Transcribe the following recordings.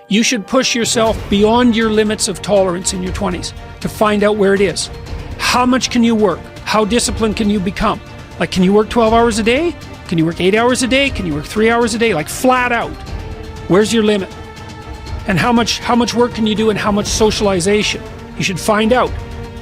You should push yourself beyond your limits of tolerance in your 20s to find out where it is. How much can you work? How disciplined can you become? Like, can you work 12 hours a day? Can you work 8 hours a day? Can you work 3 hours a day? Like, flat out. Where's your limit? And how much work can you do, and how much socialization? You should find out.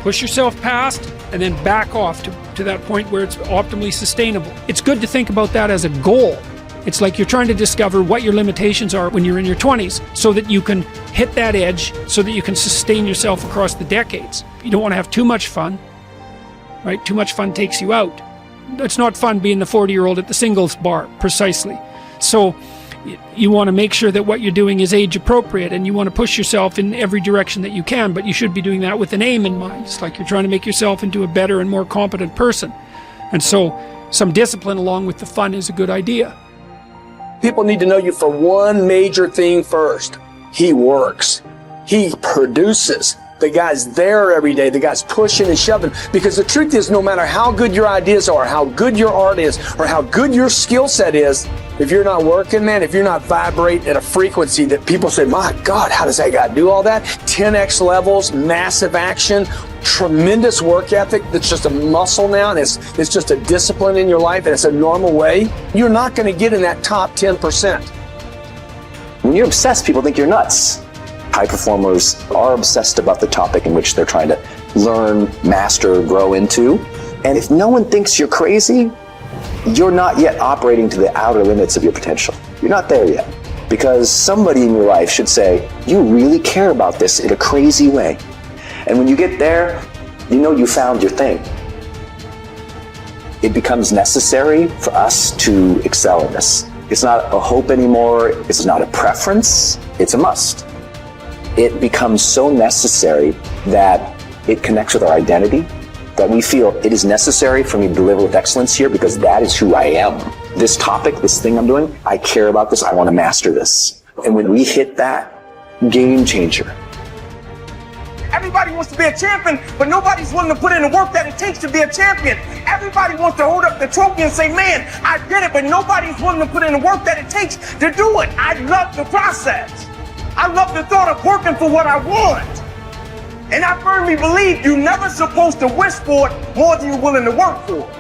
Push yourself past and then back off to that point where it's optimally sustainable. It's good to think about that as a goal. It's like you're trying to discover what your limitations are when you're in your 20s so that you can hit that edge, so that you can sustain yourself across the decades. You don't want to have too much fun, right? Too much fun takes you out. It's not fun being the 40-year-old at the singles bar, precisely. So you want to make sure that what you're doing is age appropriate, and you want to push yourself in every direction that you can, but you should be doing that with an aim in mind. It's like you're trying to make yourself into a better and more competent person. And so some discipline along with the fun is a good idea. People need to know you for one major thing first. He works. He produces. The guy's there every day. The guy's pushing and shoving. Because the truth is, no matter how good your ideas are, how good your art is, or how good your skill set is, if you're not working, man, if you're not vibrating at a frequency that people say, my God, how does that guy do all that? 10x levels, massive action, tremendous work ethic that's just a muscle now, and it's just a discipline in your life, and it's a normal way. You're not going to get in that top 10%. When you're obsessed, people think you're nuts. High performers are obsessed about the topic in which they're trying to learn, master, grow into. And if no one thinks you're crazy, you're not yet operating to the outer limits of your potential. You're not there yet. Because somebody in your life should say, you really care about this in a crazy way. And when you get there, you know you found your thing. It becomes necessary for us to excel in this. It's not a hope anymore. It's not a preference. It's a must. It becomes so necessary that it connects with our identity, that we feel it is necessary for me to deliver with excellence here because that is who I am. This topic, this thing I'm doing, I care about this, I want to master this. And when we hit that, game changer. Everybody wants to be a champion, but nobody's willing to put in the work that it takes to be a champion. Everybody wants to hold up the trophy and say, man, I did it, but nobody's willing to put in the work that it takes to do it. I love the process. I love the thought of working for what I want. And I firmly believe you're never supposed to wish for it more than you're willing to work for it.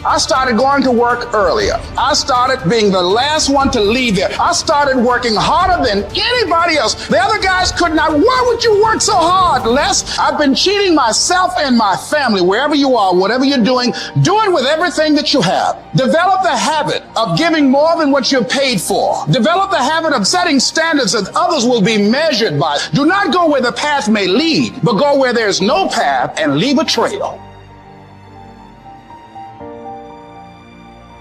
I started going to work earlier. I started being the last one to leave there. I started working harder than anybody else. The other guys could not. Why would you work so hard, Les? I've been cheating myself and my family. Wherever you are, whatever you're doing, do it with everything that you have. Develop the habit of giving more than what you're paid for. Develop the habit of setting standards that others will be measured by. Do not go where the path may lead, but go where there's no path and leave a trail.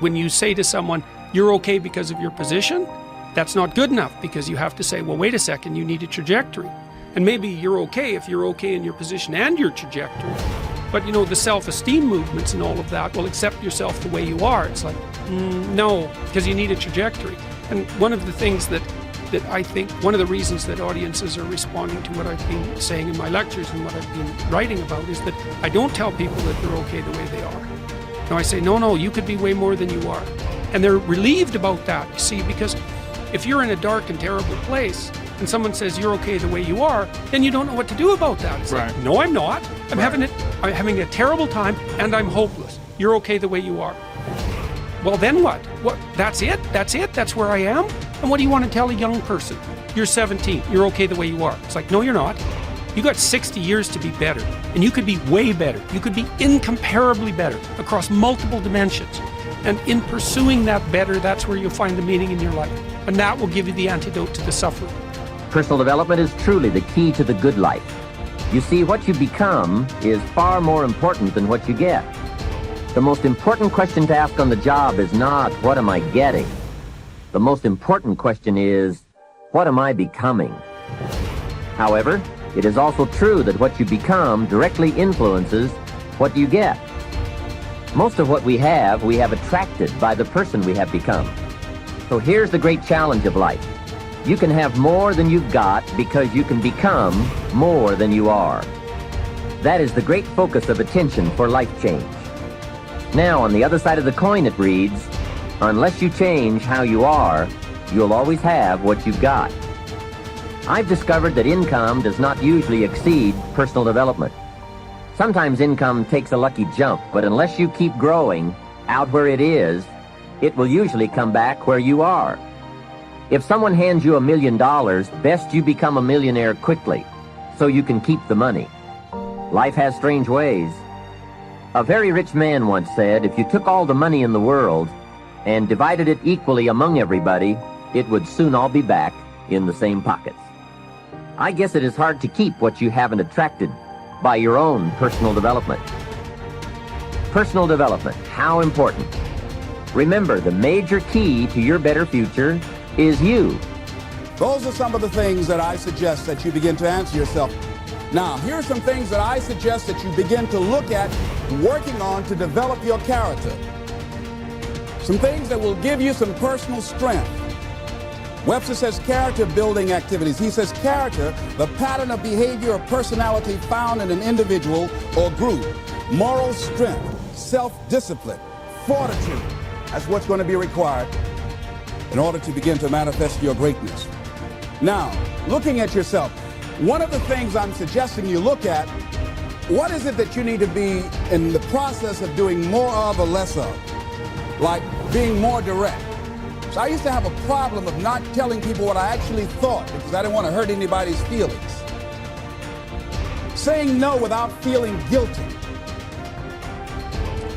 When you say to someone, you're okay because of your position, that's not good enough, because you have to say, well, wait a second, you need a trajectory. And maybe you're okay if you're okay in your position and your trajectory. But you know, the self-esteem movements and all of that, well, accept yourself the way you are. It's like, no, because you need a trajectory. And one of the things that I think, one of the reasons that audiences are responding to what I've been saying in my lectures and what I've been writing about is that I don't tell people that they're okay the way they are. No, I say, no, you could be way more than you are. And they're relieved about that, you see, because if you're in a dark and terrible place and someone says you're okay the way you are, then you don't know what to do about that. It's right. like, no, I'm not. I'm having a terrible time and I'm hopeless. You're okay the way you are. Well, then what? What? That's it? That's where I am? And what do you want to tell a young person? You're 17. You're okay the way you are. It's like, no, you're not. You got 60 years to be better, and you could be way better. You could be incomparably better across multiple dimensions. And in pursuing that better, that's where you'll find the meaning in your life. And that will give you the antidote to the suffering. Personal development is truly the key to the good life. You see, what you become is far more important than what you get. The most important question to ask on the job is not, what am I getting? The most important question is, what am I becoming? However, it is also true that what you become directly influences what you get. Most of what we have attracted by the person we have become. So here's the great challenge of life. You can have more than you've got because you can become more than you are. That is the great focus of attention for life change. Now, on the other side of the coin, it reads, unless you change how you are, you'll always have what you've got. I've discovered that income does not usually exceed personal development. Sometimes income takes a lucky jump, but unless you keep growing out where it is, it will usually come back where you are. If someone hands you $1 million, best you become a millionaire quickly, so you can keep the money. Life has strange ways. A very rich man once said, if you took all the money in the world and divided it equally among everybody, it would soon all be back in the same pockets. I guess it is hard to keep what you haven't attracted by your own personal development. Personal development, how important. Remember, the major key to your better future is you. Those are some of the things that I suggest that you begin to answer yourself. Now, here are some things that I suggest that you begin to look at working on to develop your character. Some things that will give you some personal strength. Webster says character building activities. He says character, the pattern of behavior or personality found in an individual or group. Moral strength, self-discipline, fortitude. That's what's going to be required in order to begin to manifest your greatness. Now, looking at yourself, one of the things I'm suggesting you look at, what is it that you need to be in the process of doing more of or less of? Like being more direct. So I used to have a problem of not telling people what I actually thought because I didn't want to hurt anybody's feelings. Saying no without feeling guilty.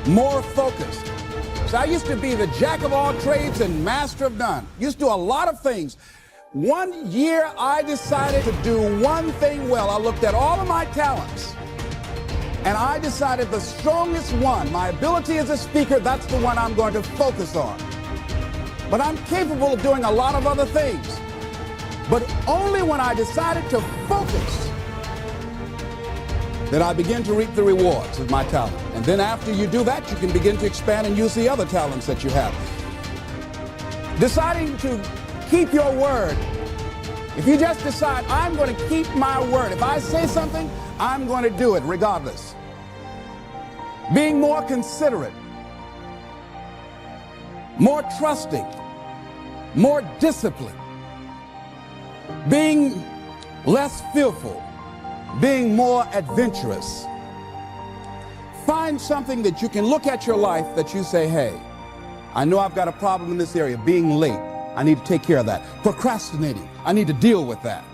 More focused. So I used to be the jack of all trades and master of none. Used to do a lot of things. One year I decided to do one thing well. I looked at all of my talents and I decided the strongest one, my ability as a speaker, that's the one I'm going to focus on. But I'm capable of doing a lot of other things. But only when I decided to focus that I begin to reap the rewards of my talent. And then after you do that, you can begin to expand and use the other talents that you have. Deciding to keep your word. If you just decide, I'm going to keep my word. If I say something, I'm going to do it regardless. Being more considerate. More trusting, more disciplined, being less fearful, being more adventurous. Find something that you can look at your life that you say, hey, I know I've got a problem in this area, being late. I need to take care of that. Procrastinating, I need to deal with that.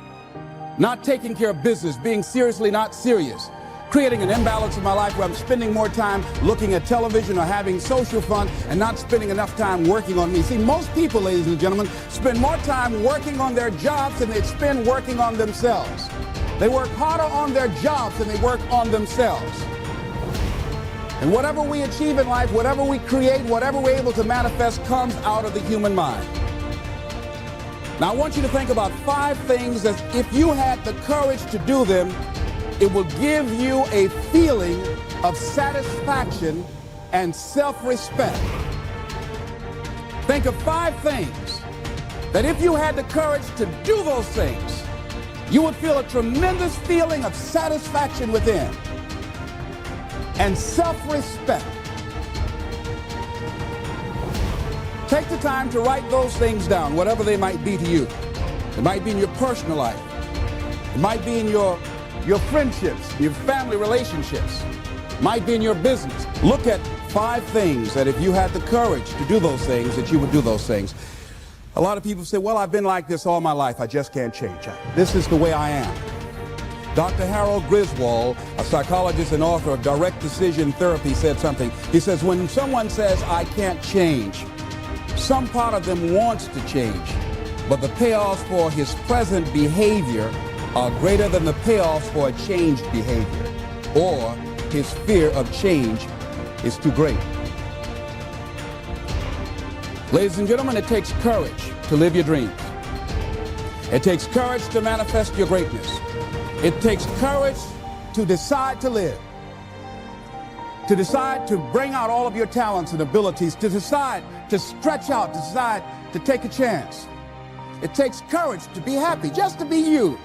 Not taking care of business, being seriously not serious. Creating an imbalance in my life where I'm spending more time looking at television or having social fun and not spending enough time working on me. See, most people, ladies and gentlemen, spend more time working on their jobs than they spend working on themselves. They work harder on their jobs than they work on themselves. And whatever we achieve in life, whatever we create, whatever we're able to manifest comes out of the human mind. Now, I want you to think about 5 things that if you had the courage to do them, it will give you a feeling of satisfaction and self-respect. Think of 5 things that if you had the courage to do those things, you would feel a tremendous feeling of satisfaction within and self-respect. Take the time to write those things down, whatever they might be to you. It might be in your personal life. It might be in your friendships, your family relationships, might be in your business. Look at 5 things that if you had the courage to do those things, that you would do those things. A lot of people say, well, I've been like this all my life. I just can't change. This is the way I am. Dr. Harold Griswold, a psychologist and author of Direct Decision Therapy, said something. He says, when someone says, I can't change, some part of them wants to change, but the payoffs for his present behavior are greater than the payoffs for a changed behavior, or his fear of change is too great. Ladies and gentlemen, it takes courage to live your dreams. It takes courage to manifest your greatness. It takes courage to decide to live, to decide to bring out all of your talents and abilities, to decide to stretch out, to decide to take a chance. It takes courage to be happy, just to be you.